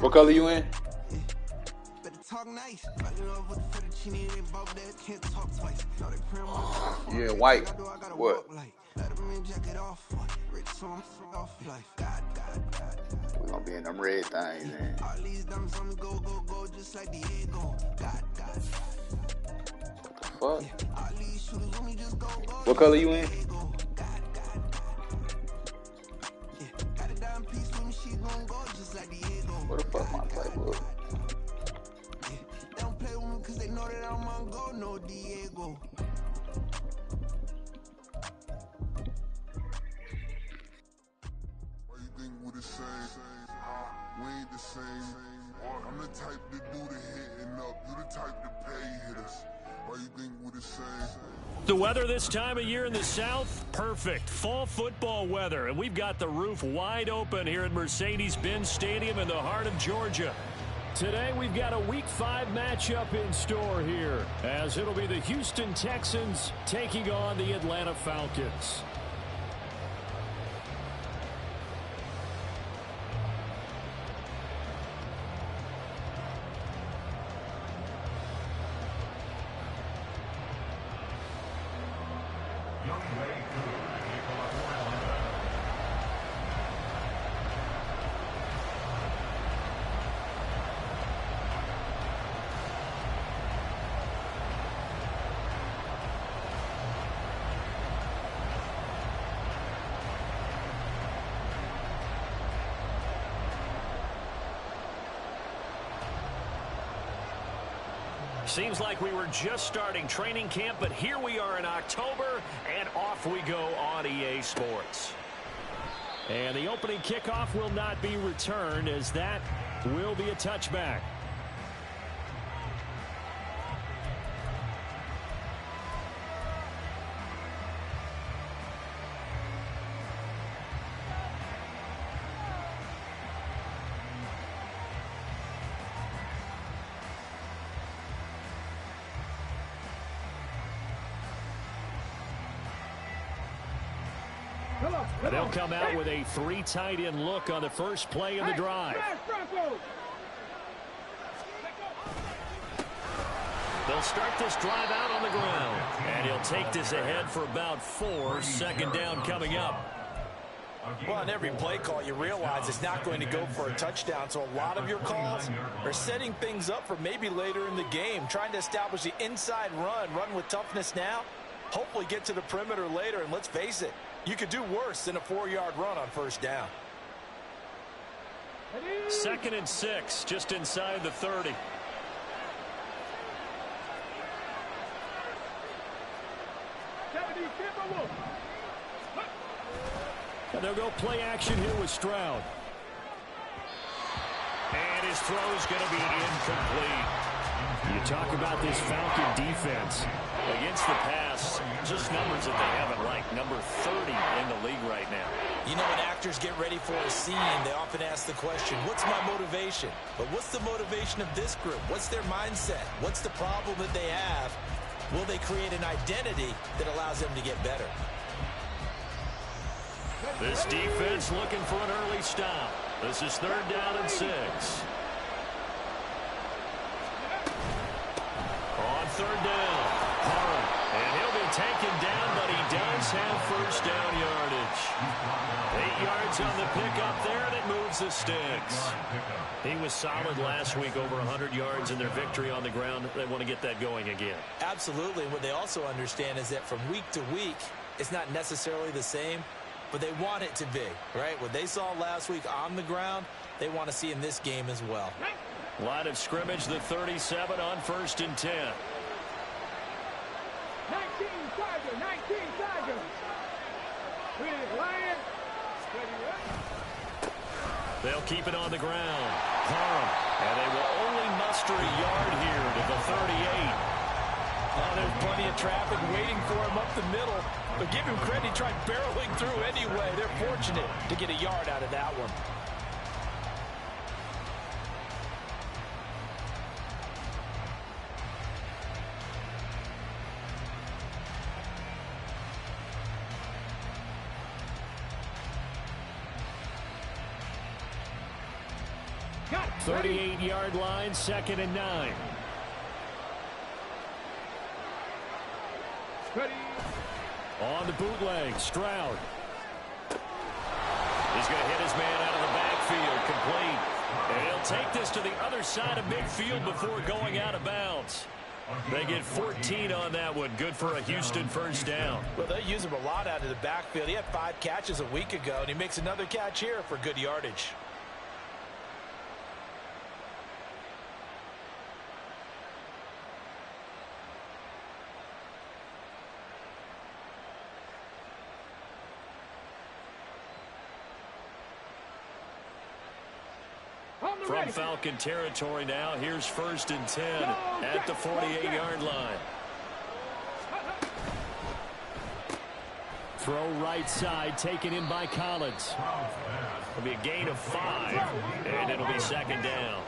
What color you in? Yeah, white. What? We're gonna be in them red things, man. What the fuck? What color you in? What the fuck my playbook? They don't play with me cause they know that I'm on go, no Diego. Why you think we're the same? We ain't the same. I'm the type to do the hitting up. You the type to pay hitters. Why you think we're the same? The weather this time of year in the South, perfect. Fall football weather, and we've got the roof wide open here at Mercedes-Benz Stadium in the heart of Georgia. Today, we've got a Week 5 matchup in store here, as it'll be the Houston Texans taking on the Atlanta Falcons. Seems like we were just starting training camp, but here we are in October, and off we go on EA Sports. And the opening kickoff will not be returned, as that will be a touchback. They'll come out with a 3 tight end look on the first play of the drive. They'll start this drive out on the ground, and he'll take this ahead for about 4. Second down coming up. Well, on every play call, you realize it's not going to go for a touchdown, so a lot of your calls are setting things up for maybe later in the game, trying to establish the inside run with toughness now, hopefully get to the perimeter later, and let's face it, you could do worse than a 4-yard run on first down. 2nd and 6, just inside the 30. And they'll go play action here with Stroud. And his throw is going to be incomplete. You talk about this Falcon defense. Against the pass, just numbers that they haven't liked. Number 30 in the league right now. You know, when actors get ready for a scene, they often ask the question, what's my motivation? But what's the motivation of this group? What's their mindset? What's the problem that they have? Will they create an identity that allows them to get better? This defense looking for an early stop. This is 3rd down and 6. On 3rd down, Parham, and he'll be taken down, but he does have first down yardage. 8 yards on the pickup there, and it moves the sticks. He was solid last week, over 100 yards in their victory on the ground. They want to get that going again. Absolutely. What they also understand is that from week to week, it's not necessarily the same, but they want it to be, right? What they saw last week on the ground, they want to see in this game as well. Line of scrimmage, the 37 on 1st and 10. 19 Tiger. They'll keep it on the ground. Parham, and they will only muster a yard here to the 38. Oh, there's plenty of traffic waiting for him up the middle. But give him credit, he tried barreling through anyway. They're fortunate to get a yard out of that one. 38-yard line, 2nd and 9. Ready. On the bootleg, Stroud. He's going to hit his man out of the backfield, complete. And he'll take this to the other side of midfield before going out of bounds. They get 14 on that one. Good for a Houston first down. Well, they use him a lot out of the backfield. He had 5 catches a week ago, and he makes another catch here for good yardage. From Falcon territory now, here's 1st and 10 at the 48-yard line. Throw right side, taken in by Collins. It'll be a gain of 5, and it'll be 2nd down.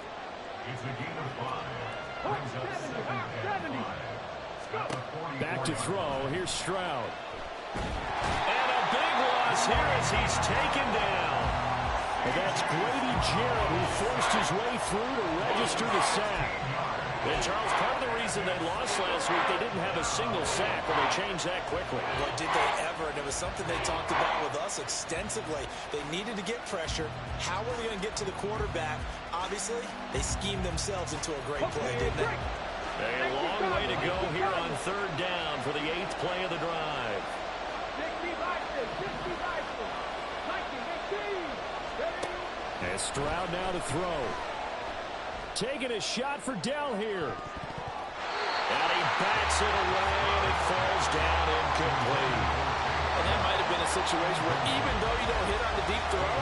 Back to throw, here's Stroud. And a big loss here as he's taken down. And that's Grady Jarrett who forced his way through to register the sack. And Charles, part of the reason they lost last week, they didn't have a single sack, but they changed that quickly. Well, did they ever? And it was something they talked about with us extensively. They needed to get pressure. How were they going to get to the quarterback? Obviously, they schemed themselves into a great play, didn't they? A long way to go here on 3rd down for the 8th play of the drive. And Stroud now to throw. Taking a shot for Dell here. And he bats it away, and it falls down incomplete. And that might have been a situation where even though you don't hit on the deep throw,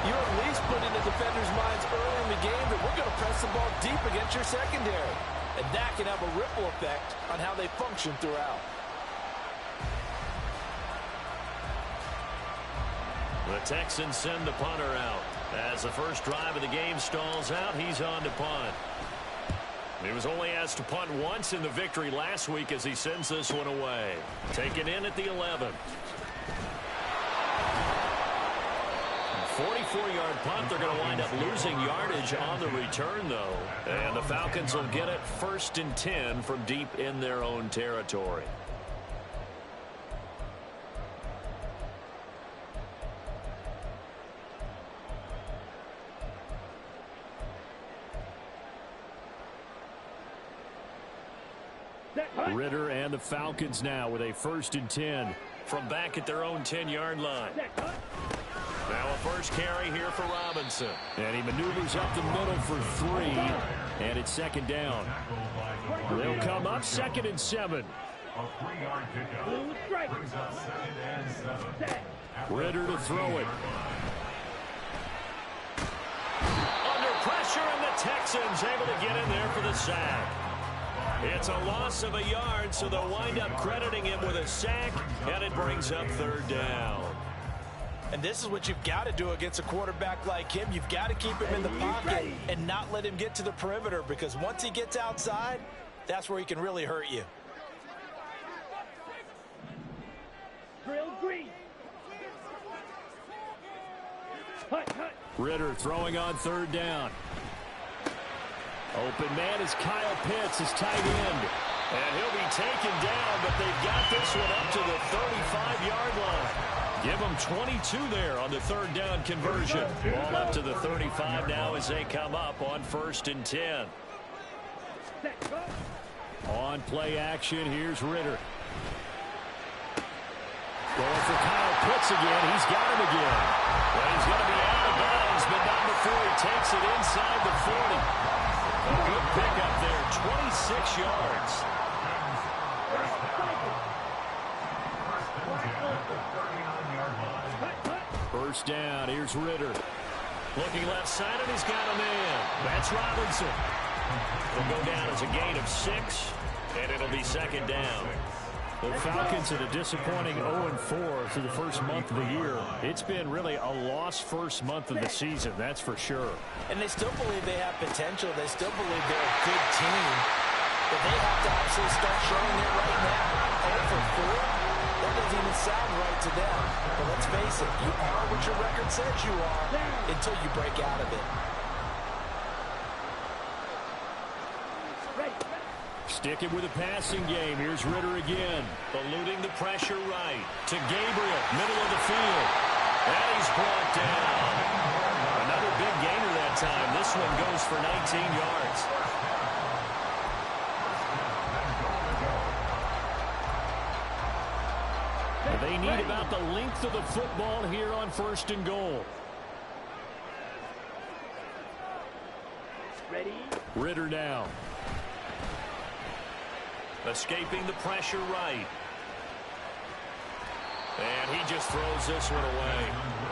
you're at least putting in the defender's minds early in the game that we're going to press the ball deep against your secondary. And that can have a ripple effect on how they function throughout. The Texans send the punter out. As the first drive of the game stalls out, he's on to punt. He was only asked to punt once in the victory last week as he sends this one away. Taken in at the 11. 44-yard punt. They're going to wind up losing yardage on the return, though. And the Falcons will get it 1st and 10 from deep in their own territory. Ritter and the Falcons now with a 1st and 10 from back at their own 10-yard line. Now a first carry here for Robinson. And he maneuvers up the middle for 3. And it's 2nd down. They'll come up 2nd and 7. Ritter to throw it. Under pressure, and the Texans able to get in there for the sack. It's a loss of a yard, so they'll wind up crediting him with a sack, and it brings up 3rd down. And this is what you've got to do against a quarterback like him. You've got to keep him in the pocket and not let him get to the perimeter, because once he gets outside, that's where he can really hurt you. Ritter throwing on 3rd down. Open man is Kyle Pitts, his tight end. And he'll be taken down, but they've got this one up to the 35-yard line. Give them 22 there on the 3rd down conversion. Ball up to the 35 now as they come up on 1st and 10. On play action, here's Ritter. Going for Kyle Pitts again. He's got him again. Well, he's going to be out of bounds, but not before he takes it inside the 40. A good pickup there, 26 yards. First down, here's Ritter. Looking left side, and he's got a man. That's Robinson. It'll go down as a gain of 6, and it'll be 2nd down. The Falcons had a disappointing 0-4 through the first month of the year. It's been really a lost first month of the season, that's for sure. And they still believe they have potential. They still believe they're a good team. But they have to actually start showing it right now. 0-4, that doesn't even sound right to them. But let's face it, you are what your record says you are until you break out of it. Sticking with a passing game. Here's Ritter again. Eluding the pressure right. To Gabriel, middle of the field. And he's brought down. Another big gainer that time. This one goes for 19 yards. They need about the length of the football here on 1st and goal. Ready? Ritter now. Escaping the pressure right. And he just throws this one away.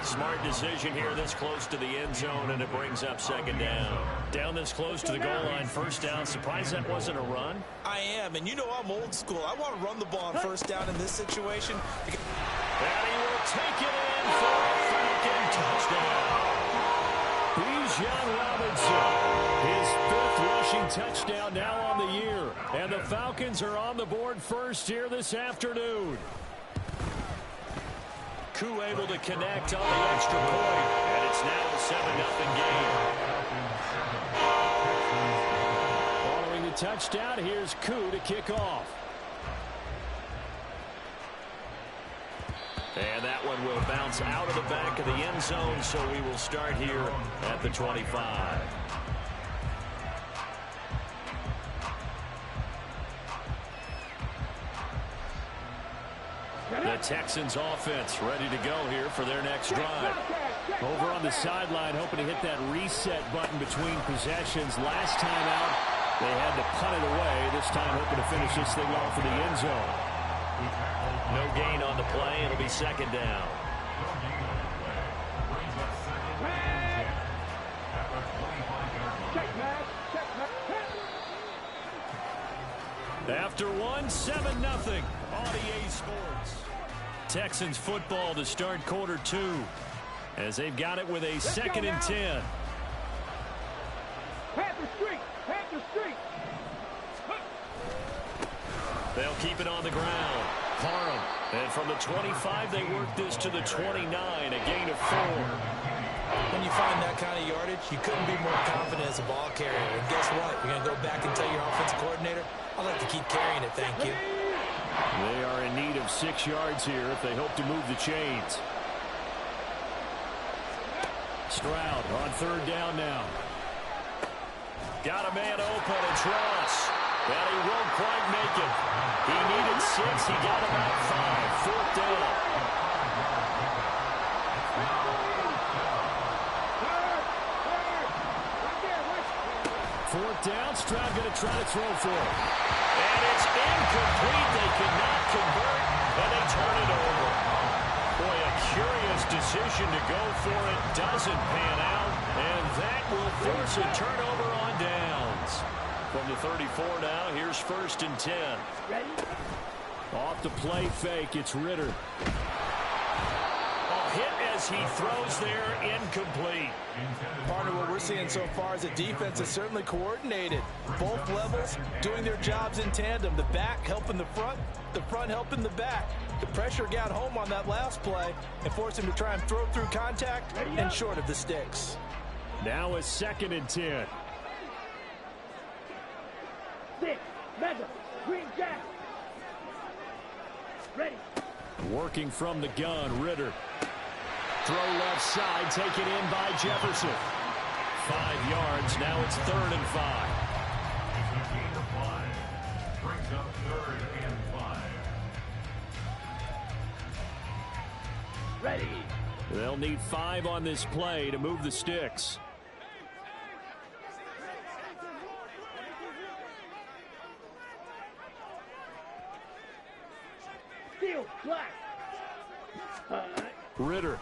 Smart decision here this close to the end zone, and it brings up 2nd down. Down this close to the goal line, 1st down. Surprised that wasn't a run? I am, and you know I'm old school. I want to run the ball on 1st down in this situation. And he will take it in for a Falcon touchdown. Bijan Robinson, his 5th rushing touchdown now on the year. And the Falcons are on the board first here this afternoon. Koo able to connect on the extra point, and it's now a 7-0 game. Following the touchdown, here's Koo to kick off. And that one will bounce out of the back of the end zone, so we will start here at the 25. The Texans offense ready to go here for their next drive. Over on the sideline, hoping to hit that reset button between possessions. Last time out, they had to punt it away. This time hoping to finish this thing off in the end zone. No gain on the play. It'll be 2nd down. After 7-0 on EA Sports. Texans football to start quarter 2 as they've got it with a 2nd and 10. Panther Street! Panther Street! They'll keep it on the ground. Parham. And from the 25, they work this to the 29, a gain of 4. When you find that kind of yardage, you couldn't be more confident as a ball carrier. And guess what? You're going to go back and tell your offensive coordinator, I'd like to keep carrying it, thank you. They are in need of 6 yards here if they hope to move the chains. Stroud on 3rd down now. Got a man open. It's Ross. And he won't quite make it. He needed 6. He got about 5. 4th down. 4th down. Stroud going to try to throw for it. And it's incomplete. They could not convert, and they turn it over. Boy, a curious decision to go for it. Doesn't pan out, and that will force a turnover on downs. From the 34 now, here's 1st and 10. Ready? Off the play fake, it's Ritter. Hit as he throws there, incomplete. Partner, what we're seeing so far is the defense is certainly coordinated. Both levels doing their jobs in tandem. The back helping the front helping the back. The pressure got home on that last play and forced him to try and throw through contact and short of the sticks. Now a 2nd and 10. 6, Mega, Green Jack. Ready. Working from the gun, Ritter. Throw left side, taken in by Jefferson. 5 yards, now it's 3rd and 5. Brings up 3rd and 5. Ready. They'll need 5 on this play to move the sticks. Steel black. Ritter.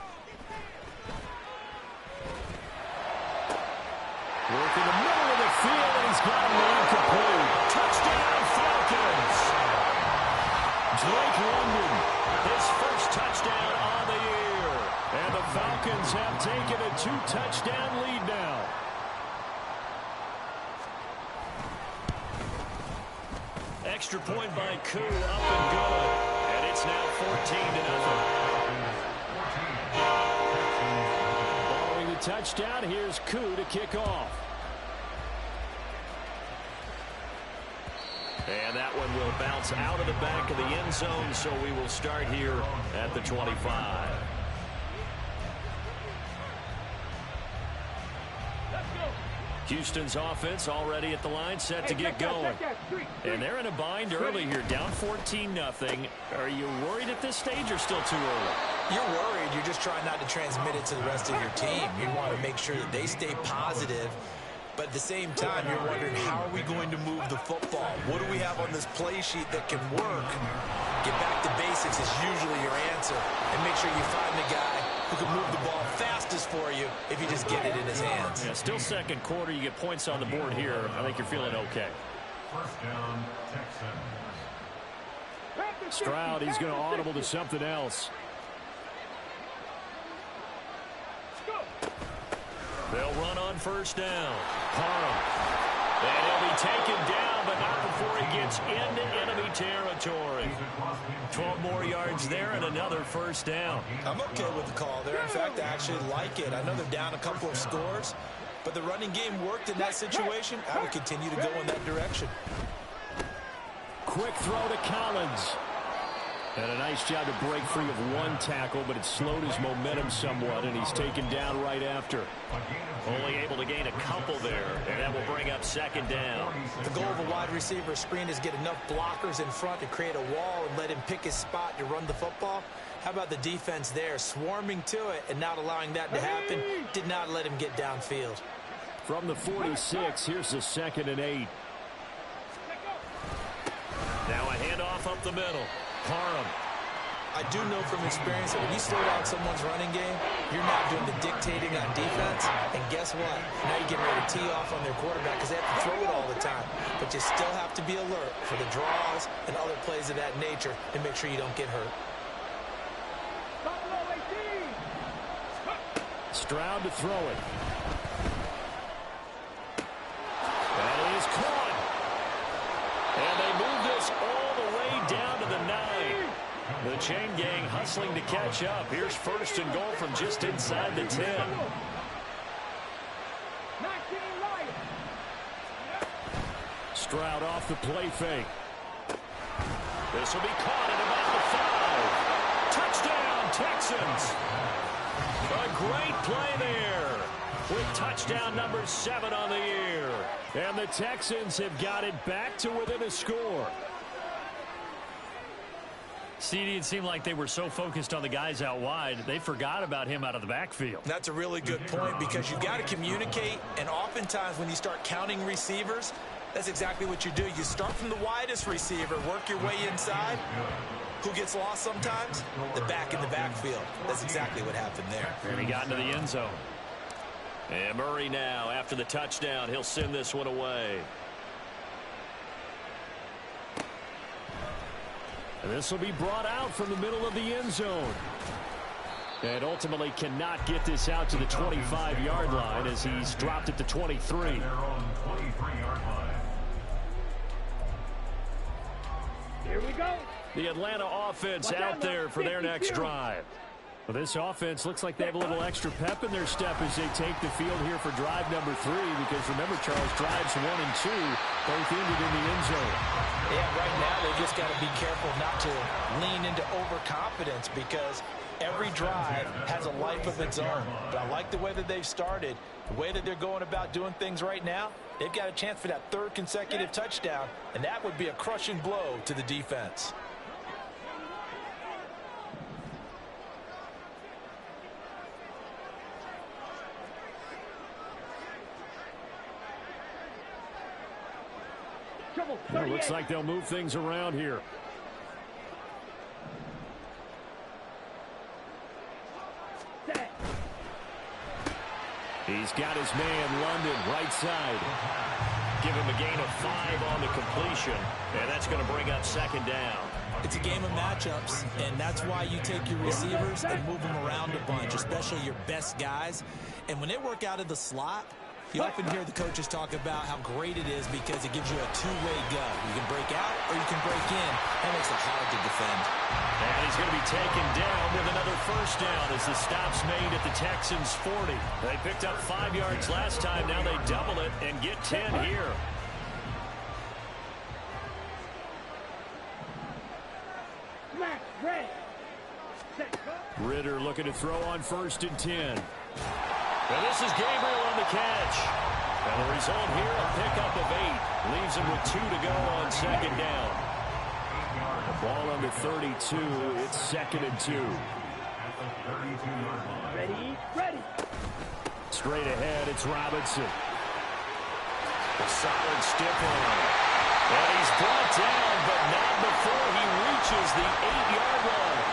Working the middle of the field, and he's got him incomplete. Touchdown, Falcons! Drake London, his first touchdown on the year. And the Falcons have taken a 2-touchdown lead now. Extra point by Koo, up and good. And it's now 14-0. Following the touchdown, here's Koo to kick off. And that one will bounce out of the back of the end zone, so we will start here at the 25. Houston's offense already at the line, set to get going. And they're in a bind early here, down 14-0. Are you worried at this stage or still too early? You're worried. You're just trying not to transmit it to the rest of your team. You want to make sure that they stay positive. But at the same time, you're wondering, how are we going to move the football? What do we have on this play sheet that can work? Get back to basics is usually your answer. And make sure you find the guy who can move the ball fastest for you if you just get it in his hands. Yeah, still second quarter. You get points on the board here. I think you're feeling okay. First down, Texans. Stroud, he's going to audible to something else. They'll run on first down. Parham. And he'll be taken down, but not before he gets into enemy territory. 12 more yards there and another first down. I'm okay with the call there. In fact, I actually like it. I know they're down a couple of scores, but the running game worked in that situation. I would continue to go in that direction. Quick throw to Collins. And a nice job to break free of one tackle, but it slowed his momentum somewhat, and he's taken down right after. Only able to gain a couple there, and that will bring up second down. The goal of a wide receiver screen is get enough blockers in front to create a wall and let him pick his spot to run the football. How about the defense there, swarming to it and not allowing that to happen? Did not let him get downfield. From the 46, here's the 2nd and 8. Now a handoff up the middle. Parham. I do know from experience that when you slow down someone's running game, you're not doing the dictating on defense. And guess what? Now you're getting ready to tee off on their quarterback because they have to throw it all the time. But you still have to be alert for the draws and other plays of that nature and make sure you don't get hurt. Stroud to throw it. That is caught. And they move this all the way down to the 9. The chain gang hustling to catch up. Here's 1st and goal from just inside the 10. Stroud off the play fake. This will be caught at about the 5. Touchdown, Texans. A great play there with touchdown number 7 on the year. And the Texans have got it back to within a score. CD, it seemed like they were so focused on the guys out wide, they forgot about him out of the backfield. That's a really good point because you've got to communicate, and oftentimes when you start counting receivers, that's exactly what you do. You start from the widest receiver, work your way inside. Who gets lost sometimes? The back in the backfield. That's exactly what happened there. And he got into the end zone. And Murray now, after the touchdown, he'll send this one away. And this will be brought out from the middle of the end zone. And ultimately cannot get this out to the 25-yard line as he's dropped it to 23. They're on 23-yard line. Here we go. The Atlanta offense out there for their next drive. Well, this offense looks like they have a little extra pep in their step as they take the field here for drive number 3, because remember, Charles, drives 1 and 2 both ended in the end zone. Yeah, right now they just got to be careful not to lean into overconfidence because every drive has a life of its own. But I like the way that they've started, the way that they're going about doing things right now. They've got a chance for that 3rd consecutive touchdown, and that would be a crushing blow to the defense. Well, it looks like they'll move things around here. He's got his man, London, right side. Give him a gain of 5 on the completion, and that's going to bring up 2nd down. It's a game of matchups, and that's why you take your receivers and move them around a bunch, especially your best guys. And when they work out of the slot, you often hear the coaches talk about how great it is because it gives you a two-way go. You can break out or you can break in. That makes it hard to defend. And he's going to be taken down with another 1st down as the stop's made at the Texans' 40. They picked up 5 yards last time. Now they double it and get 10 here. Ritter looking to throw on 1st and 10. And this is Gabriel on the catch. And the result here, a pickup of 8. Leaves him with 2 to go on 2nd down. The ball under 32. It's 2nd and 2. Ready, ready. Straight ahead, it's Robinson. A solid stiff arm. And he's brought down, but not before he reaches the 8-yard line.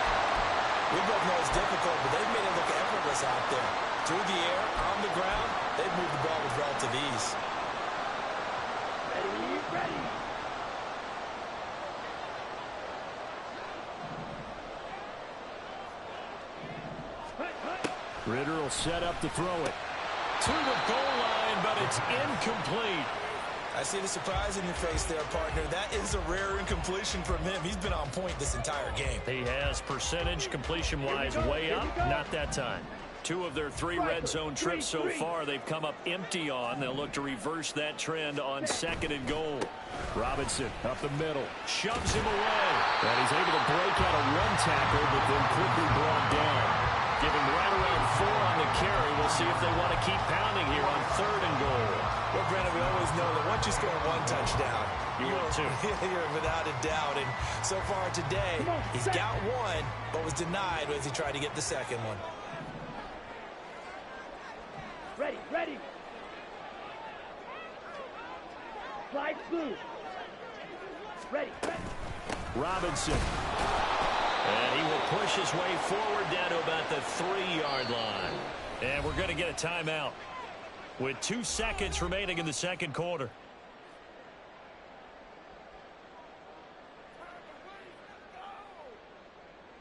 We both know it's difficult, but they've made it look effortless out there. Through the air, on the ground, they've moved the ball with relative ease. Ready, ready. Ritter will set up to throw it. To the goal line, but it's incomplete. I see the surprise in your face there, partner. That is a rare incompletion from him. He's been on point this entire game. He has percentage completion-wise way up. Not that time. 2 of their 3 red zone trips so far they've come up empty on. They'll look to reverse that trend on 2nd and goal. Robinson up the middle. Shoves him away. And he's able to break out a 1 tackle, but then quickly brought down. Give him right around 4 on the carry. We'll see if they want to keep pounding here on 3rd and goal. Well, Brandon, we always know that once you score 1 touchdown, You're 2. You're without a doubt. And so far today, he's got 1, but was denied as he tried to get the 2nd one. Ready, ready. Slide through. Ready, ready. Robinson. And he will push his way forward down to about the 3-yard line. And we're going to get a timeout with 2 seconds remaining in the 2nd quarter.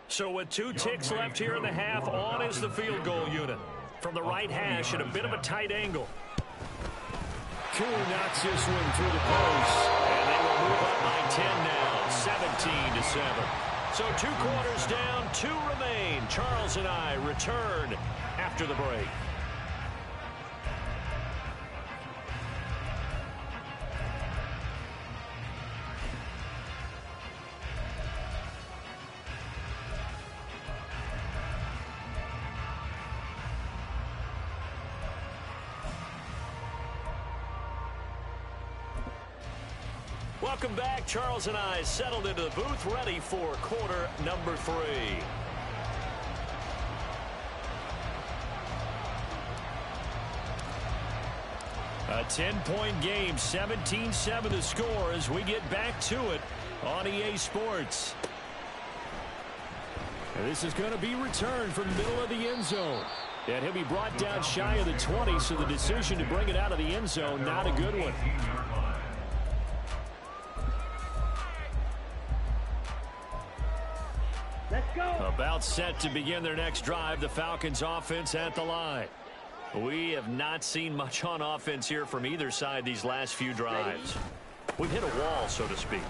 So with 2 ticks left here in the half, on is the field goal unit. From the right hash at a bit of a tight angle. Koo knocks this one through the post. And they will move up by 10 now, 17-7. So 2 quarters down, 2 remain. Charles and I return after the break. Welcome back. Charles and I settled into the booth, ready for quarter number 3. A 10-point game, 17-7 the score as we get back to it on EA Sports. And this is going to be returned from the middle of the end zone. And he'll be brought down shy of the 20, so the decision to bring it out of the end zone, not a good one. Let's go. About set to begin their next drive, the Falcons offense at the line. We have not seen much on offense here from either side these last few drives. We've hit a wall, so to speak.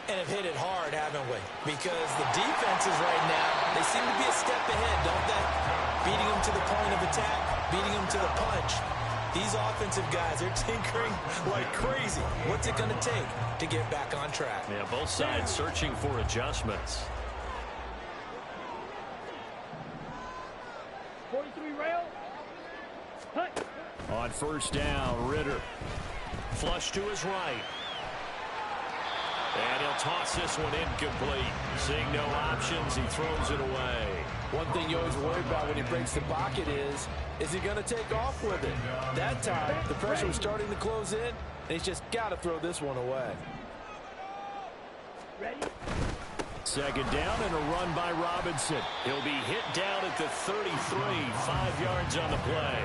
And have hit it hard, haven't we? Because the defenses right now, they seem to be a step ahead, don't they? Beating them to the point of attack, beating them to the punch. These offensive guys, they're tinkering like crazy. What's it going to take to get back on track? Yeah, both sides searching for adjustments. 43 rail. Hut. On first down, Ritter. Flush to his right. And he'll toss this one incomplete. Seeing no options, he throws it away. One thing you always worry about when he breaks the pocket is he going to take off with it? That time, the pressure was starting to close in, and he's just got to throw this one away. Ready? Second down and a run by Robinson. He'll be hit down at the 33, 5 yards on the play.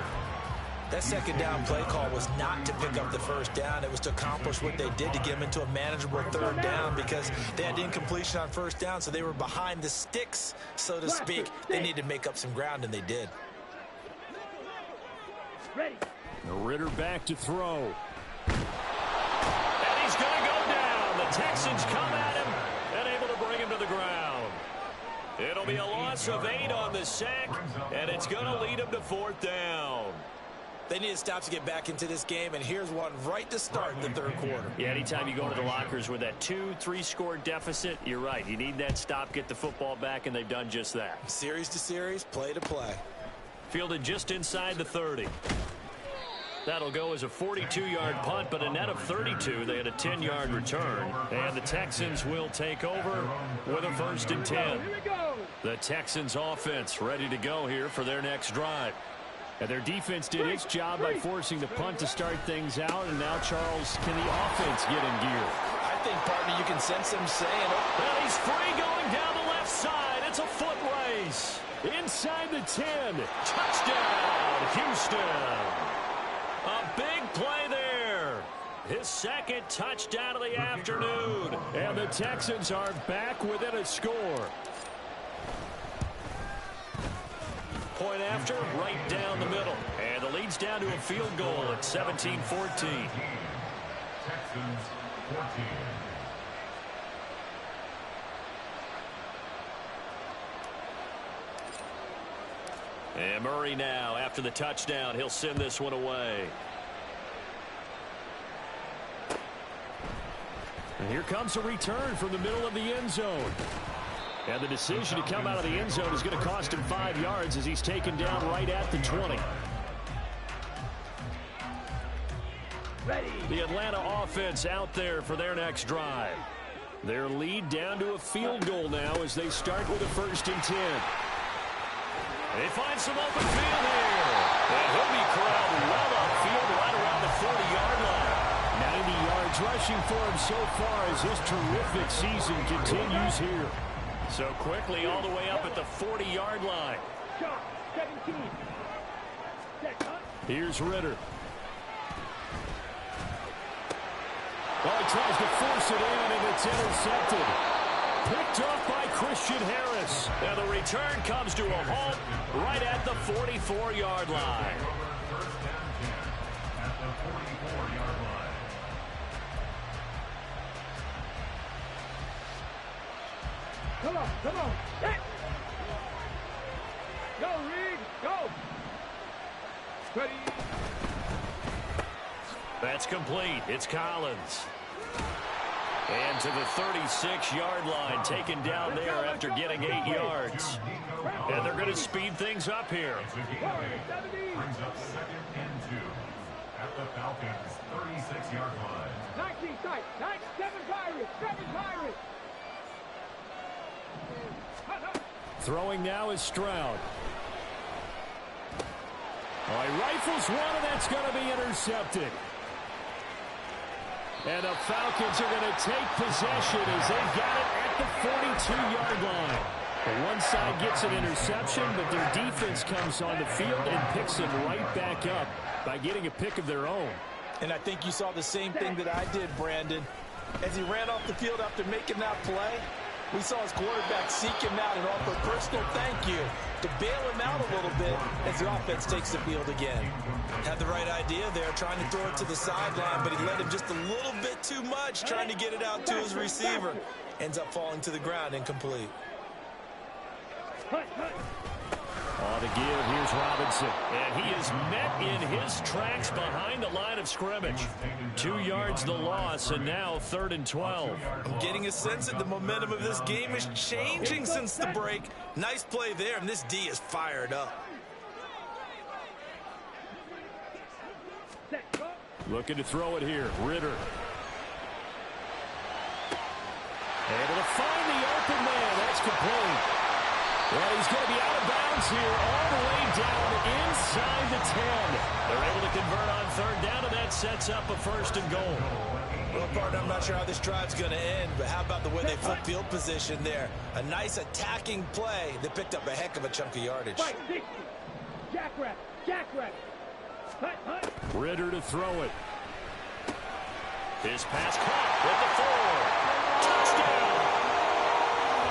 That second down play call was not to pick up the first down. It was to accomplish what they did to get them into a manageable third down because they had incompletion on first down, so they were behind the sticks, so to speak. They needed to make up some ground, and they did. Ready. The Ritter back to throw. And he's going to go down. The Texans come at him and able to bring him to the ground. It'll be a loss of 8 on the sack, and it's going to lead him to 4th down. They need to stop to get back into this game, and here's one right to start the third quarter. Yeah, anytime you go into the lockers with that 2-3 score deficit, you're right. You need that stop, get the football back, and they've done just that. Series to series, play to play. Fielded just inside the 30. That'll go as a 42-yard punt, but a net of 32. They had a 10-yard return. And the Texans will take over with a 1st and 10. The Texans offense ready to go here for their next drive. And their defense did its job by forcing the punt to start things out. And now, Charles, can the offense get in gear? I think, partner, you can sense them saying, oh. Well, he's free going down the left side. It's a foot race. Inside the 10. Touchdown, Houston. A big play there. His 2nd touchdown of the afternoon. And the Texans are back within a score. Point after, right down the middle. And the lead's down to a field goal at 17-14. Texans 14. And Murray now, after the touchdown, he'll send this one away. And here comes a return from the middle of the end zone. And the decision to come out of the end zone is going to cost him 5 yards as he's taken down right at the 20. Ready. The Atlanta offense out there for their next drive. Their lead down to a field goal now as they start with a 1st and 10. They find some open field here. And he'll be corralled well upfield right around the 40-yard line. 90 yards rushing for him so far as his terrific season continues here. So quickly all the way up at the 40-yard line. Shot. 17. Set up. Here's Ritter. Oh, he tries to force it in, and it's intercepted. Picked off by Christian Harris. And the return comes to a halt right at the 44-yard line. At the 44-yard line. Come on, come on. Set. Go, Reed, go. Ready. That's complete. It's Collins. And to the 36-yard line, taken down there after getting 8 yards. And they're going to speed things up here. Brings up 2nd and 2 at the Falcons' 36-yard line. 19 tight. 7 Pirates. 7 Pirates. Throwing now is Stroud. Oh, he rifles one, and that's going to be intercepted. And the Falcons are going to take possession as they've got it at the 42-yard line. The one side gets an interception, but their defense comes on the field and picks them right back up by getting a pick of their own. And I think you saw the same thing that I did, Brandon. As he ran off the field after making that play, we saw his quarterback seek him out and offer a personal thank you to bail him out a little bit as the offense takes the field again. Had the right idea there, trying to throw it to the sideline, but he let him just a little bit too much, trying to get it out to his receiver. Ends up falling to the ground incomplete. On the give, here's Robinson. And he is met in his tracks behind the line of scrimmage. 2 yards the loss, and now 3rd and 12. I'm getting a sense that the momentum of this game is changing since the break. Nice play there, and this D is fired up. Looking to throw it here, Ritter. Able to find the open man. That's complete. Well, he's going to be out of bounds here all the way down inside the 10. They're able to convert on 3rd down, and that sets up a 1st and goal. Well, partner, I'm not sure how this drive's going to end, but how about the way they flip field position there? A nice attacking play that picked up a heck of a chunk of yardage. Right, 60. Jackrabbit, jackrabbit. Hut, hut. Ritter to throw it. His pass caught with the 4. Touchdown!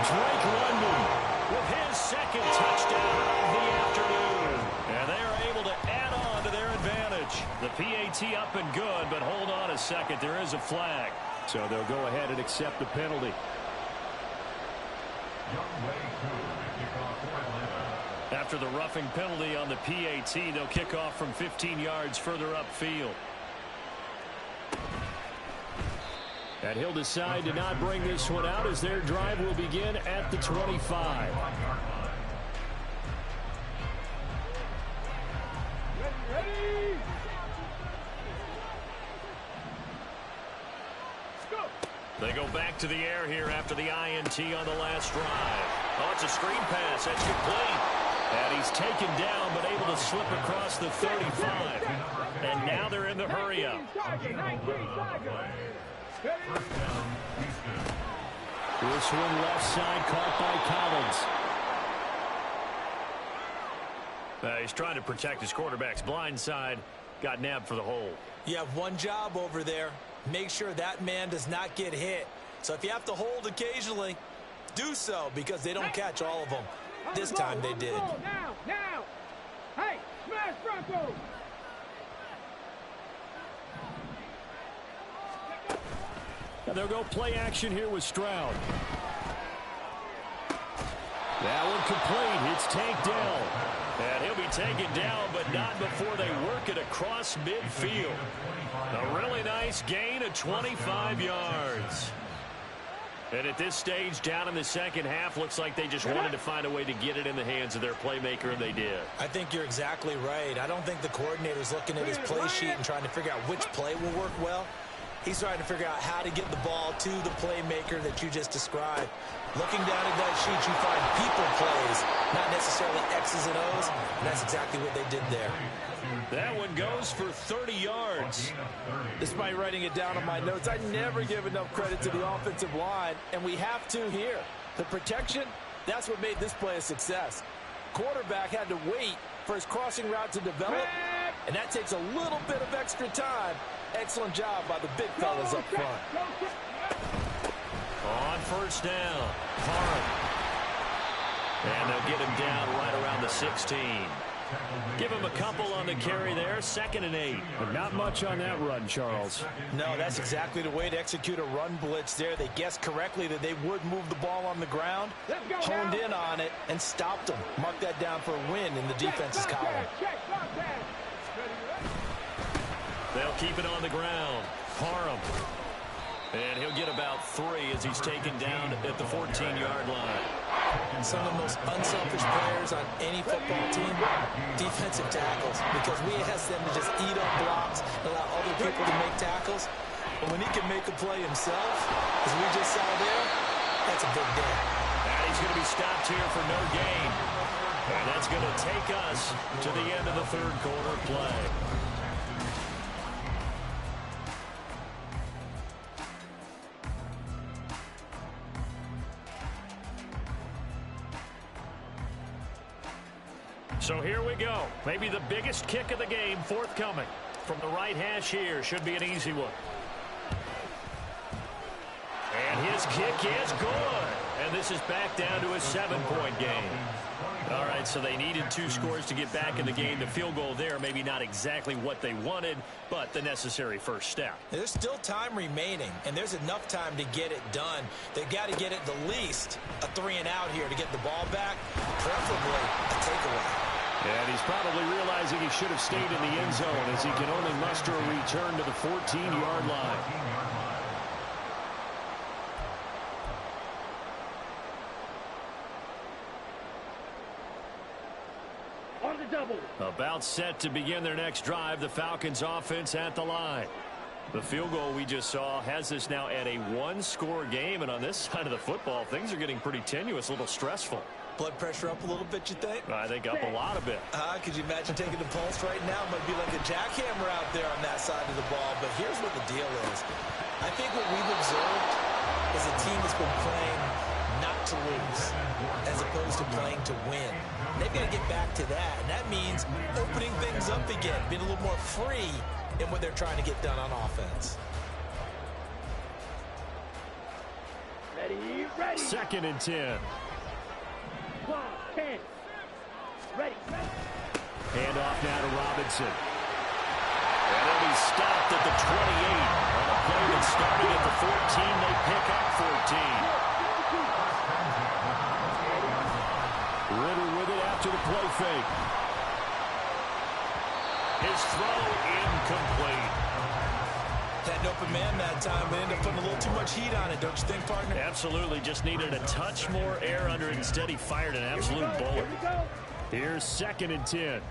Drake London with his 2nd touchdown of the afternoon. And they are able to add on to their advantage. The PAT up and good, but hold on a second. There is a flag. So they'll go ahead and accept the penalty. Young Wei Koo to kick off for Atlanta. After the roughing penalty on the PAT, they'll kick off from 15 yards further upfield. And he'll decide to not bring this one out as their drive will begin at the 25. Ready. They go back to the air here after the INT on the last drive. Oh, it's a screen pass. That's complete. And he's taken down, but able to slip across the 35. And now they're in the hurry-up. This one left side caught by Collins. He's trying to protect his quarterback's blind side. Got nabbed for the hole. You have one job over there. Make sure that man does not get hit. So if you have to hold occasionally, do so, because they don't catch all of them. This time they did. Now! Hey, smash Bronco! And they'll go play action here with Stroud. That one complete. It's Tank Dell. And he'll be taken down, but not before they work it across midfield. A really nice gain of 25 yards. And at this stage, down in the second half, looks like they just wanted to find a way to get it in the hands of their playmaker, and they did. I think you're exactly right. I don't think the coordinator's looking at his play sheet and trying to figure out which play will work well. He's trying to figure out how to get the ball to the playmaker that you just described. Looking down at that sheet, you find people plays, not necessarily X's and O's, and that's exactly what they did there. That one goes for 30 yards. Despite writing it down on my notes, I never give enough credit to the offensive line, and we have to here. The protection, that's what made this play a success. Quarterback had to wait for his crossing route to develop, and that takes a little bit of extra time. Excellent job by the big fellas up front. On first down, Parham. And they'll get him down right around the 16. Give him a couple on the carry there, 2nd and 8. But not much on that run, Charles. No, that's exactly the way to execute a run blitz there. They guessed correctly that they would move the ball on the ground, honed in on it, and stopped them. Mark that down for a win in the defense's column. They'll keep it on the ground. Parham. And he'll get about 3 as he's taken down at the 14-yard line. Some of the most unselfish players on any football team, defensive tackles, because we ask them to just eat up blocks and allow other people to make tackles. But when he can make a play himself, as we just saw there, that's a big day. And he's going to be stopped here for no gain. And that's going to take us to the end of the third quarter play. So here we go. Maybe the biggest kick of the game forthcoming. From the right hash here. Should be an easy one. And his kick is good. And this is back down to a 7-point game. All right, so they needed 2 scores to get back in the game. The field goal there, maybe not exactly what they wanted, but the necessary first step. There's still time remaining, and there's enough time to get it done. They've got to get it the least a 3-and-out here to get the ball back, preferably a takeaway. And he's probably realizing he should have stayed in the end zone as he can only muster a return to the 14-yard line. On the double. About set to begin their next drive, the Falcons offense at the line. The field goal we just saw has this now at a 1-score game, and on this side of the football, things are getting pretty tenuous, a little stressful. Blood pressure up a little bit, you think? I think up a lot of it. Could you imagine taking the pulse right now? It might be like a jackhammer out there on that side of the ball. But here's what the deal is. I think what we've observed is a team that's been playing not to lose as opposed to playing to win. They've got to get back to that. And that means opening things up again, being a little more free in what they're trying to get done on offense. Ready. 2nd and 10. 10. Ready. Hand off now to Robinson. And he'll be stopped at the 28. On a play that started at the 14, they pick up 14. Ritter with it after the play fake. His throw incomplete. Had an open man that time, but ended up putting a little too much heat on it, don't you think, partner? Absolutely. Just needed a touch more air under it. Instead, he fired an absolute bullet. Here's 2nd and 10.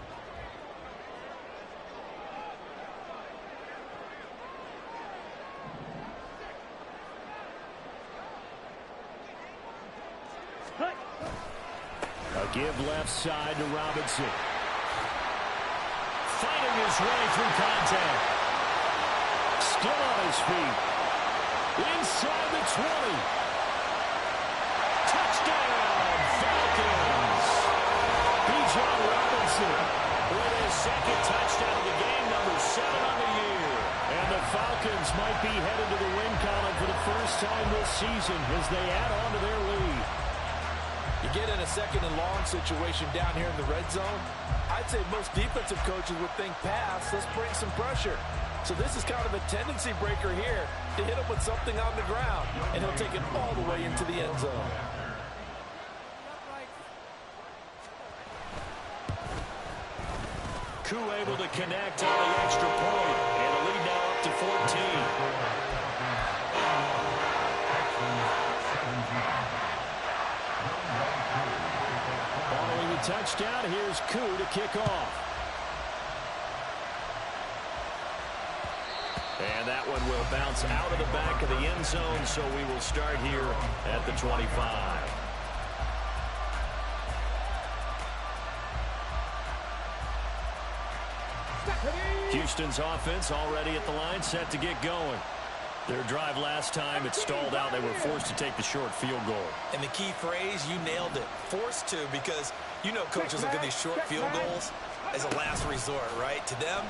A give left side to Robinson. Fighting his way through contact. Still on his feet. Inside the 20. Touchdown, Falcons. Bijan Robinson with his 2nd touchdown of the game, number 7 on the year. And the Falcons might be headed to the win column for the first time this season as they add on to their lead. You get in a 2nd and long situation down here in the red zone, I'd say most defensive coaches would think pass, let's bring some pressure. So this is kind of a tendency breaker here to hit him with something on the ground, and he'll take it all the way into the end zone. Koo able to connect on the extra point, and the lead now up to 14. Following the touchdown, here's Koo to kick off. And that one will bounce out of the back of the end zone, so we will start here at the 25. Houston's offense already at the line, set to get going. Their drive last time, it stalled out. They were forced to take the short field goal. And the key phrase, you nailed it. Forced to, because you know coaches look at these short field goals as a last resort, right? To them,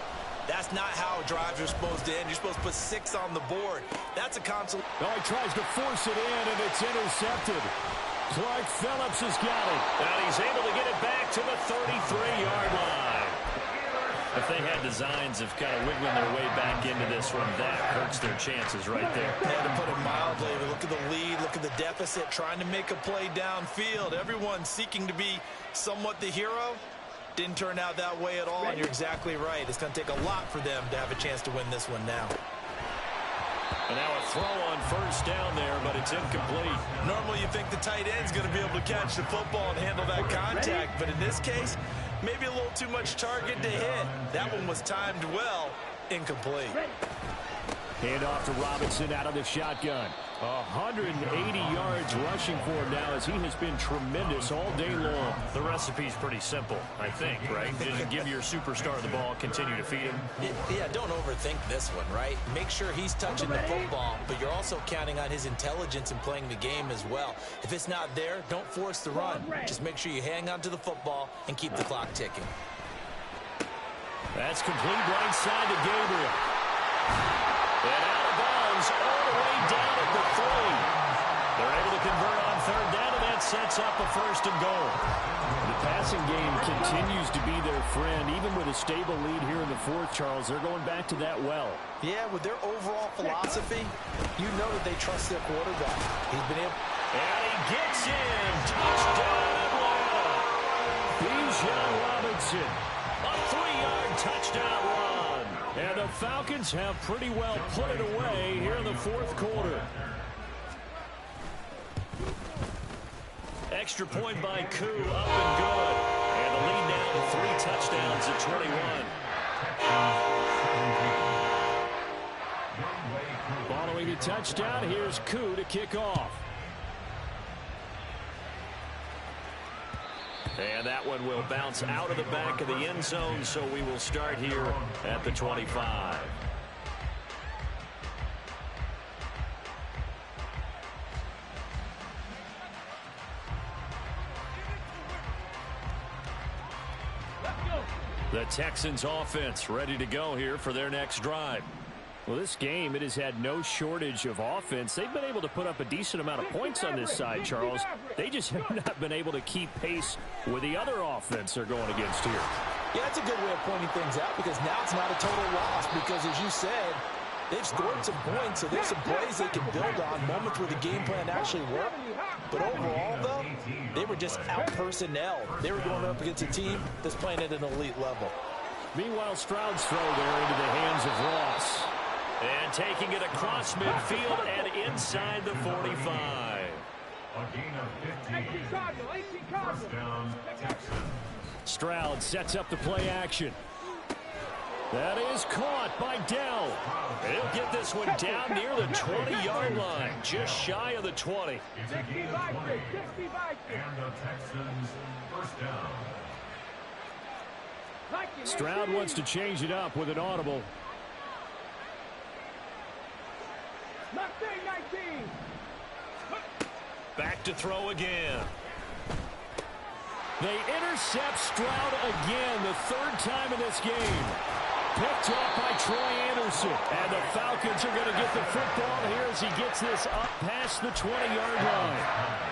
that's not how drives are supposed to end. You're supposed to put 6 on the board. That's a console. Oh, he tries to force it in, and it's intercepted. Clark Phillips has got it. And he's able to get it back to the 33-yard line. If they had designs of kind of wiggling their way back into this one, that hurts their chances right there. Yeah, to put it mildly, look at the lead, look at the deficit, trying to make a play downfield. Everyone seeking to be somewhat the hero. Didn't turn out that way at all, and you're exactly right. It's going to take a lot for them to have a chance to win this one now. And now a throw on first down there, but it's incomplete. Normally you think the tight end's going to be able to catch the football and handle that contact, but in this case, maybe a little too much target to hit. That one was timed well, incomplete. Hand off to Robinson out of the shotgun. 180 yards rushing for him now as he has been tremendous all day long. The recipe's pretty simple, I think, right? Just give your superstar the ball, continue to feed him. Yeah, don't overthink this one, right? Make sure he's touching the football, but you're also counting on his intelligence in playing the game as well. If it's not there, don't force the run. Just make sure you hang on to the football and keep the clock ticking. That's complete right side to Gabriel. And out of bounds all the way down at the 3. They're able to convert on third down, and that sets up a 1st and goal. The passing game continues to be their friend. Even with a stable lead here in the 4th, Charles, they're going back to that well. Yeah, with their overall philosophy, you know that they trust their quarterback. He's been able... And he gets in. Touchdown, Atlanta. Bijan Robinson. A 3-yard touchdown run. And the Falcons have pretty well put it away here in the 4th quarter. Extra point by Koo, up and good. And the lead now to 3 touchdowns at 21. Following the touchdown, here's Koo to kick off. And that one will bounce out of the back of the end zone, so we will start here at the 25. The Texans offense ready to go here for their next drive. Well, this game, it has had no shortage of offense. They've been able to put up a decent amount of points on this side, Charles. They just have not been able to keep pace with the other offense they're going against here. Yeah, that's a good way of pointing things out, because now it's not a total loss, because as you said, They've scored some points, so there's some plays they can build on, moments where the game plan actually worked. But overall, though, they were just out-personnelled. They were going up against a team that's playing at an elite level. Meanwhile, Stroud's throw there into the hands of Ross. And taking it across midfield and inside the 45. A gain of 15. First down, Texans. Stroud sets up the play action. That is caught by Dell. He'll get this one down near the 20-yard line, just shy of the 20. It's a gain of 20. And the Texans first down. Stroud wants to change it up with an audible. Back to throw again. They intercept Stroud again, the third time in this game. Picked off by Troy Anderson. And the Falcons are going to get the football here as he gets this up past the 20-yard line.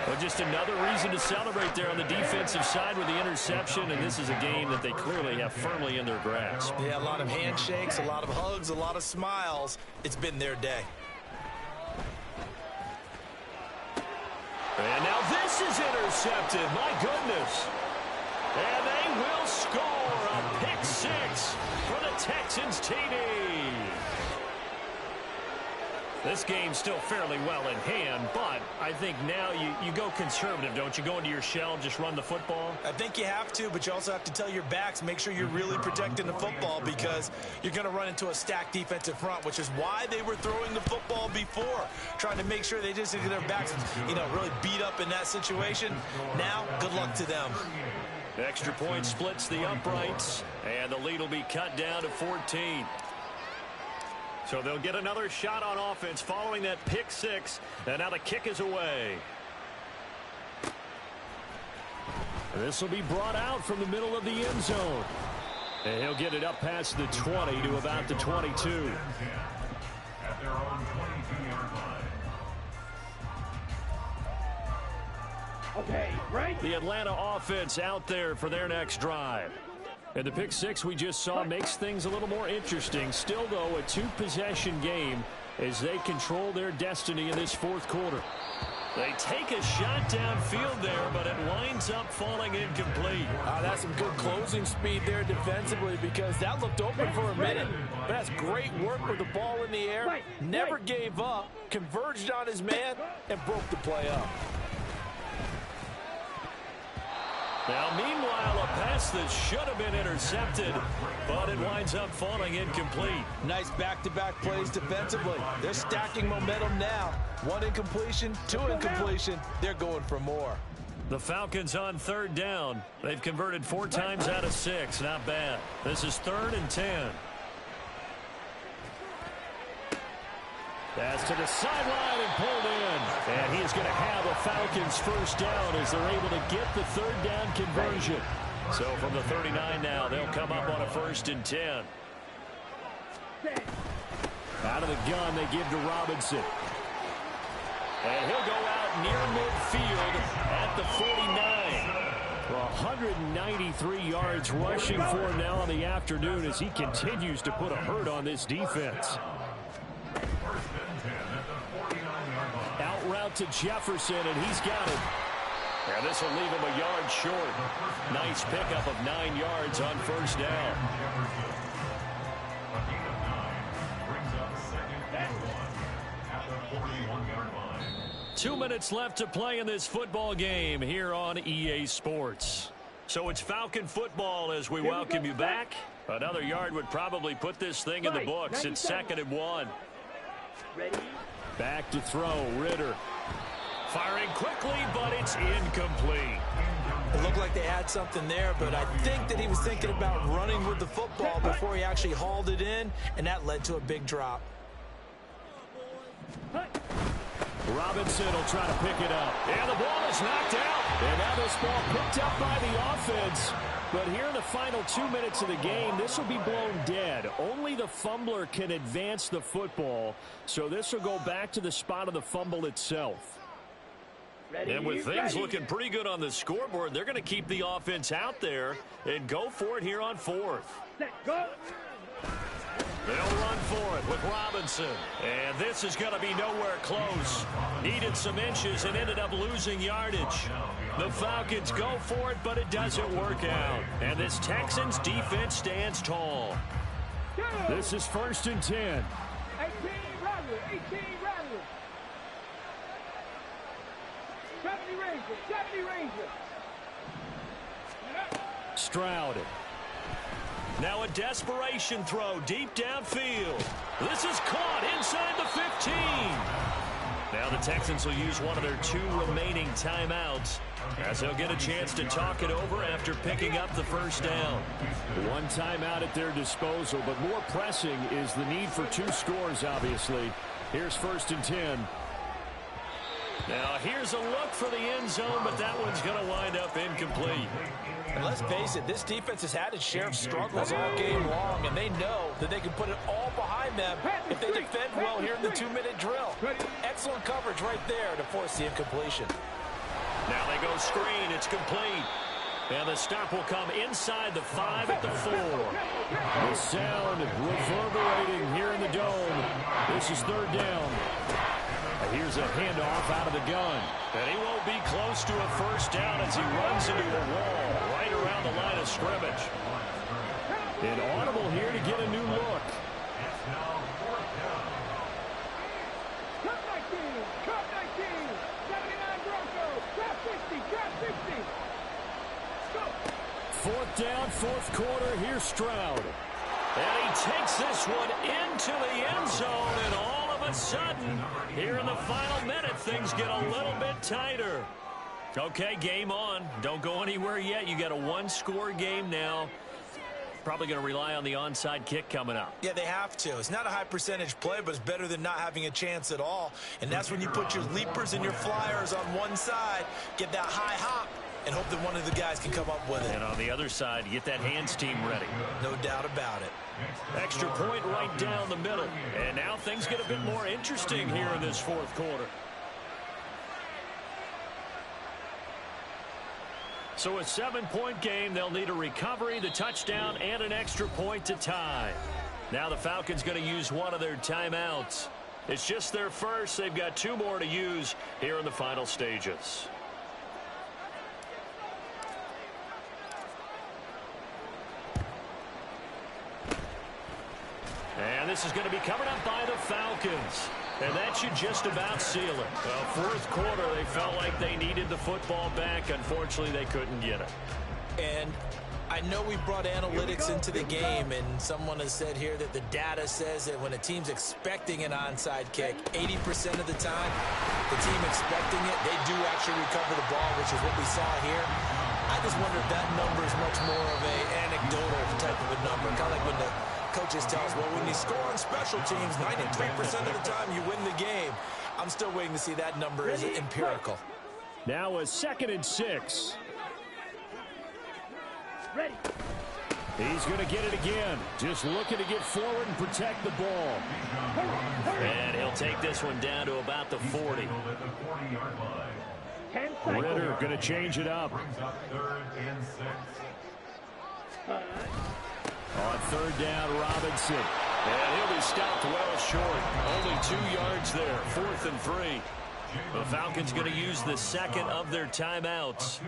But just another reason to celebrate there on the defensive side with the interception. And this is a game that they clearly have firmly in their grasp. Yeah, a lot of handshakes, a lot of hugs, a lot of smiles. It's been their day. And now this is intercepted. My goodness. And they will score a pick six for the Texans TD. This game's still fairly well in hand, but I think now you go conservative, don't you? Go into your shell and just run the football? I think you have to, but you also have to tell your backs, make sure you're really protecting the football because you're going to run into a stacked defensive front, which is why they were throwing the football before, trying to make sure they just get their backs, really beat up in that situation. Now, good luck to them. Extra point splits the uprights, and the lead will be cut down to 14. So they'll get another shot on offense following that pick six, and now the kick is away. This will be brought out from the middle of the end zone. And he'll get it up past the 20 to about the 22. At their own 22-yard line. Okay, right. The Atlanta offense out there for their next drive. And the pick six we just saw makes things a little more interesting. Still, though, a two-possession game as they control their destiny in this fourth quarter. They take a shot downfield there, but it winds up falling incomplete. That's some good closing speed there defensively because that looked open for a minute. But that's great work with the ball in the air. Never gave up, converged on his man, and broke the play up. Now, meanwhile, a pass that should have been intercepted, but it winds up falling incomplete. Nice back-to-back plays defensively. They're stacking momentum now. One incompletion, two incompletion. They're going for more. The Falcons on third down. They've converted 4 times out of 6. Not bad. This is 3rd and 10. Pass to the sideline and pulled in. And he is going to have a Falcons first down as they're able to get the third down conversion. So from the 39 now, they'll come up on a 1st and 10. Out of the gun, they give to Robinson. And he'll go out near midfield at the 49. 193 yards rushing for him now on the afternoon as he continues to put a hurt on this defense. Out route to Jefferson, and he's got it. And this will leave him a yard short. Nice pickup of 9 yards on first down. 2 minutes left to play in this football game here on EA Sports. So it's Falcon football as we welcome you back. Another yard would probably put this thing in the books. It's 2nd and 1. Back to throw, Ritter. Firing quickly, but it's incomplete. It looked like they had something there, but I think that he was thinking about running with the football before he actually hauled it in, and that led to a big drop. Robinson will try to pick it up. And the ball is knocked out. And now this ball picked up by the offense. But here in the final 2 minutes of the game, this will be blown dead. Only the fumbler can advance the football. So this will go back to the spot of the fumble itself. And with things looking pretty good on the scoreboard, they're going to keep the offense out there and go for it here on 4th. Go. They'll run for it with Robinson. And this is going to be nowhere close. Needed some inches and ended up losing yardage. The Falcons go for it, but it doesn't work out. And this Texans defense stands tall. This is 1st and 10. 18 Rattler, 18 Rattler. 70 Ranger, 70 Ranger. Stroud. Now a desperation throw deep downfield. This is caught inside the 15. Now the Texans will use one of their 2 remaining timeouts as they'll get a chance to talk it over after picking up the first down. 1 timeout at their disposal, but more pressing is the need for 2 scores, obviously. Here's 1st and 10. Now here's a look for the end zone, but that one's going to wind up incomplete. And let's face it, this defense has had its share of struggles all game long, and they know that they can put it all behind them if they defend well here in the 2-minute drill. Excellent coverage right there to force the incompletion. Now they go screen. It's complete. And the stop will come inside the 5 at the 4. The sound reverberating here in the dome. This is 3rd down. Here's a handoff out of the gun. And he won't be close to a first down as he runs into a wall right around the line of scrimmage. An audible here to get a new look. Cut 19, cut 19. 79 Broncos, grab 60, grab 60. Go. 4th down, 4th quarter. Here's Stroud. And he takes this one into the end zone, and all of a sudden, here in the final minute, things get a little bit tighter. Okay, game on. Don't go anywhere yet. You got a 1-score game now. Probably going to rely on the onside kick coming up. Yeah, they have to. It's not a high percentage play, but it's better than not having a chance at all. And that's when you put your leapers and your flyers on one side, get that high hop, and hope that one of the guys can come up with it. And on the other side, get that hands team ready. No doubt about it. Extra point right down the middle. And now things get a bit more interesting here in this 4th quarter. So a 7-point game, they'll need a recovery, the touchdown, and an extra point to tie. Now the Falcons going to use one of their timeouts. It's just their first. They've got 2 more to use here in the final stages. And this is going to be covered up by the Falcons. And that should just about seal it. Well, 4th quarter, they felt like they needed the football back. Unfortunately, they couldn't get it. And I know we brought analytics into the game, and someone has said here that the data says that when a team's expecting an onside kick, 80% of the time, the team expecting it, they do actually recover the ball, which is what we saw here. I just wonder if that number is much more of an anecdotal type of a number, kind of like when the coaches tell us, well, when you score on special teams, 93% of the time you win the game. I'm still waiting to see that number as empirical. Now a 2nd and 6. Ready. He's going to get it again. Just looking to get forward and protect the ball. And he'll take this one down to about the 40. 10 seconds. Ritter going to change it up. On 3rd down, Robinson. And he'll be stopped well short. Only 2 yards there. 4th and 3. The Falcons going to use the 2nd of their timeouts.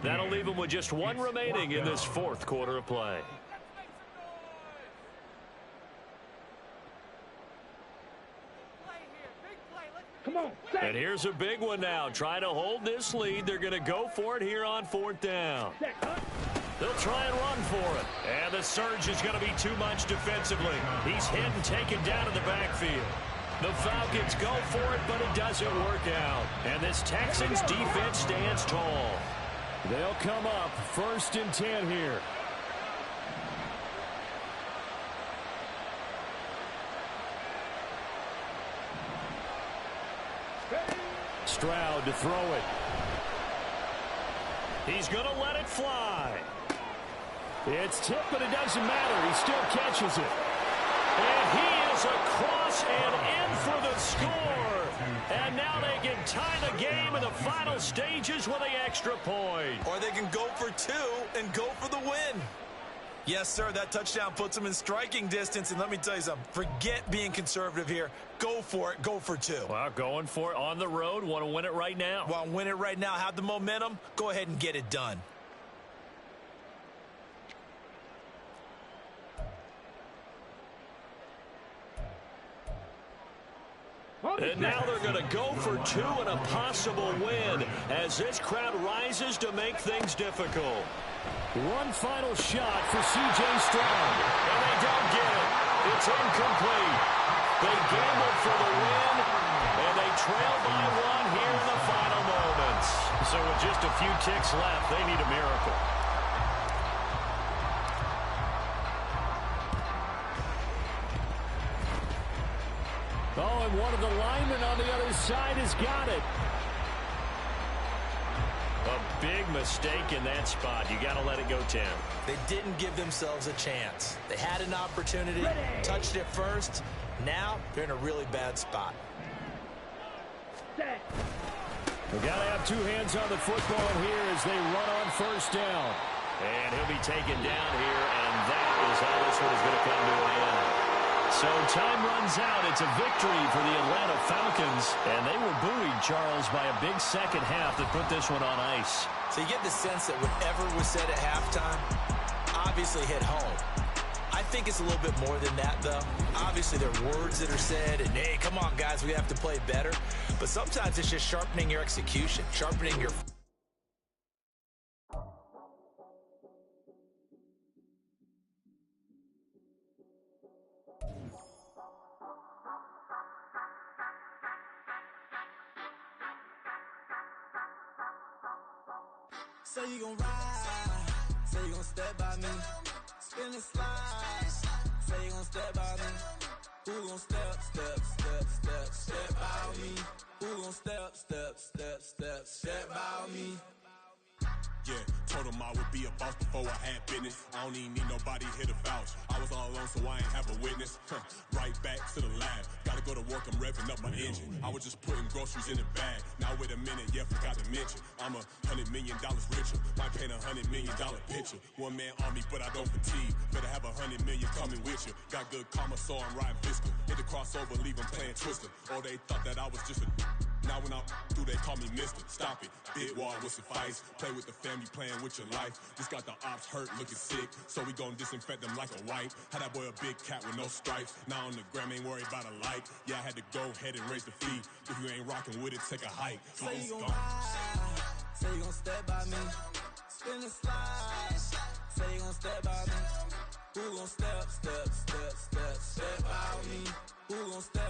That'll leave them with just 1 remaining in this 4th quarter of play. Come on. And here's a big one now. Trying to hold this lead. They're going to go for it here on 4th down. They'll try and run for it. And the surge is going to be too much defensively. He's hit and taken down in the backfield. The Falcons go for it, but it doesn't work out. And this Texans defense stands tall. They'll come up 1st and 10 here. Stroud to throw it. He's going to let it fly. It's tipped, but it doesn't matter. He still catches it. And he is across and in for the score. And now they can tie the game in the final stages with the extra point. Or they can go for 2 and go for the win. Yes, sir. That touchdown puts them in striking distance. And let me tell you something. Forget being conservative here. Go for it. Go for 2. Well, going for it on the road. Want to win it right now. Well, win it right now. Have the momentum. Go ahead and get it done. And now they're going to go for 2 and a possible win as this crowd rises to make things difficult. One final shot for C.J. Stroud. And they don't get it. It's incomplete. They gambled for the win, and they trail by 1 here in the final moments. So with just a few ticks left, they need a miracle. Oh, and one of the linemen on the other side has got it. A big mistake in that spot. You got to let it go 10. They didn't give themselves a chance. They had an opportunity, touched it first. Now they're in a really bad spot. We've got to have 2 hands on the football here as they run on first down. And he'll be taken down here, and that is how this one is going to come to an end. So time runs out. It's a victory for the Atlanta Falcons. And they were buoyed, Charles, by a big second half that put this one on ice. So you get the sense that whatever was said at halftime obviously hit home. I think it's a little bit more than that, though. Obviously, there are words that are said, and, hey, come on, guys, we have to play better. But sometimes it's just sharpening your execution, sharpening your... Say you gon' ride, say you gon' step by me, spin and slide, say you gon' step by me, who gon' step by me, who gon' step by me. Yeah, told him I would be a boss before I had business. I don't even need nobody here to vouch. I was all alone, so I ain't have a witness. Right back to the lab. Gotta go to work, I'm revving up my engine. I was just putting groceries in the bag. Now wait a minute, yeah, forgot to mention. I'm $100 million richer. Might paint $100 million picture. One man army, but I don't fatigue. Better have 100 million coming with you. Got good karma, so I'm riding fiscal. Hit the crossover, leave them playing Twister. Or they thought that I was just a... Now when I'm through, they call me Mister. Stop it. Big wall will suffice. Play with the family, playing with your life. Just got the ops hurt, looking sick. So we gon' disinfect them like a wipe. Had that boy a big cat with no stripes. Now on the gram, ain't worried about a like. Yeah, I had to go ahead and raise the fee. If you ain't rocking with it, take a hike. Say you gon' ride, say you gon' step by me, spin and slide, say you gon' step by me, who gon' step by me, who gon' step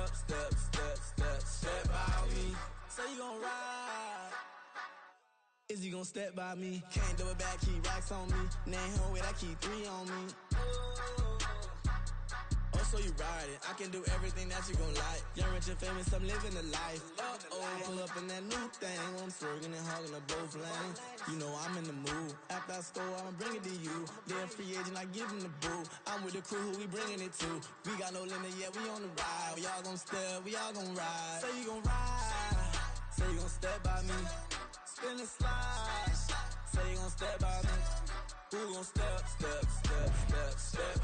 by me, say you gon' ride, is you gon' step by me, can't do it back, keep racks on me, name home with I keep 3 on me. So you ride it, I can do everything that you gon' like. Young, rich, and famous, I'm living the life. Pull up in that new thing, I'm swerving and hogging up both lanes. You know I'm in the mood. After I score, I'ma bring it to you. They're a free agent, I give him the boo. I'm with the crew, who we bringing it to. We got no limit, yeah, we on the ride. We all gon' step, we all gon' ride. Say you gon' ride, say you gon' step by me, spin and slide. Say you gon' step by me, who gon' step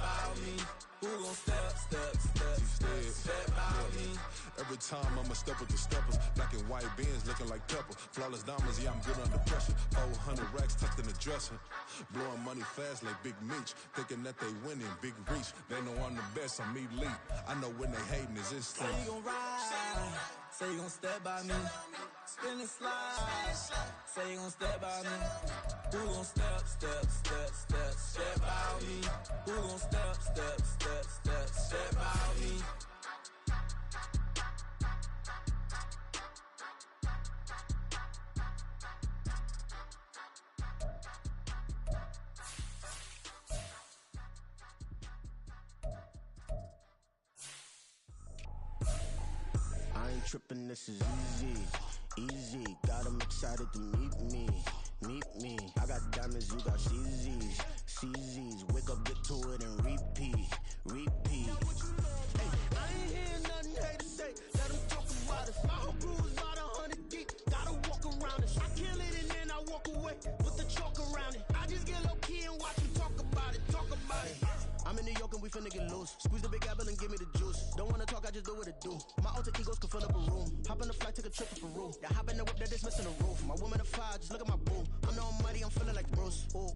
by me? Who gon' step by me? Every time I'm a step with the steppers. Black and white beans looking like pepper. Flawless diamonds, yeah, I'm good under pressure. 400 racks tucked in the dresser. Blowing money fast like Big Meech. Thinking that they winning, big reach. They know I'm the best, I'm elite. I know when they hating is instinct. Say you gon' ride, say you gon' step by me, spin and slide. Say you gon' step by me, who gon' step by me? Who gon' step by me? I ain't trippin', this is easy, got them excited to meet me. I got diamonds, you got CZs, wake up, get to it and repeat. Hey, I ain't hear nothing hate to say, let them talk about us. My whole crew is about 100 deep, gotta walk around us. I kill it and then I walk away, put the chalk around it. I just get low key and watch them talk about it. I'm in New York and we finna get loose. Squeeze the big apple and give me the juice. Don't wanna talk, I just do what it do. My alter egos can fill up a room. Hop on the flight, take a trip to Peru. Yeah, hop in the whip that is missing the roof. My woman a fire, just look at my boo. I'm the almighty, I'm feeling like Bruce. Ooh.